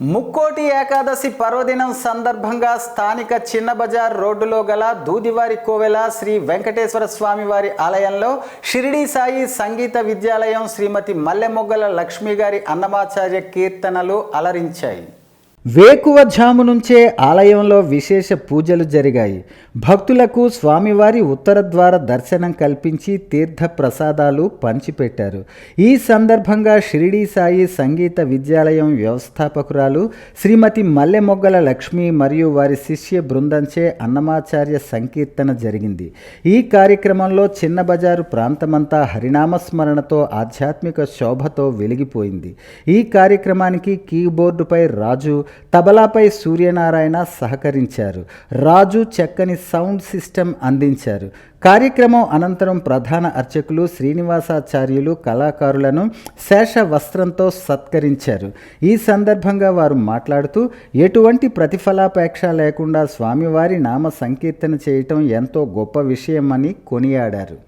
ముక్కోటి ఏకాదశి పర్వదినం సందర్భంగా స్థానిక చిన్న బజార్ రోడ్డులో గల దూదివారి కోవెల శ్రీ వెంకటేశ్వర స్వామి వారి ఆలయంలో షిరిడి సాయి సంగీత విద్యాలయం శ్రీమతి మల్లెమొగ్గల లక్ష్మి గారి అన్నమాచార్య కీర్తనలు అలరించాయి. వేకువజాము నుంచే ఆలయంలో విశేష పూజలు జరిగాయి. భక్తులకు స్వామివారి ఉత్తర ద్వార దర్శనం కల్పించి తీర్థ ప్రసాదాలు పంచిపెట్టారు. ఈ సందర్భంగా షిరిడి సాయి సంగీత విద్యాలయం వ్యవస్థాపకురాలు శ్రీమతి మల్లెమొగ్గల లక్ష్మి మరియు వారి శిష్య బృందంచే అన్నమాచార్య సంకీర్తన జరిగింది. ఈ కార్యక్రమంలో చిన్న బజారు ప్రాంతమంతా హరినామస్మరణతో ఆధ్యాత్మిక శోభతో వెలిగిపోయింది. ఈ కార్యక్రమానికి కీబోర్డుపై రాజు, తబలాపై సూర్యనారాయణ సహకరించారు. రాజు చక్కని సౌండ్ సిస్టమ్ అందించారు. కార్యక్రమం అనంతరం ప్రధాన అర్చకులు శ్రీనివాసాచార్యులు కళాకారులను శేష వస్త్రంతో సత్కరించారు. ఈ సందర్భంగా వారు మాట్లాడుతూ ఎటువంటి ప్రతిఫలాపేక్ష లేకుండా స్వామివారి నామ సంకీర్తన చేయటం ఎంతో గొప్ప విషయమని కొనియాడారు.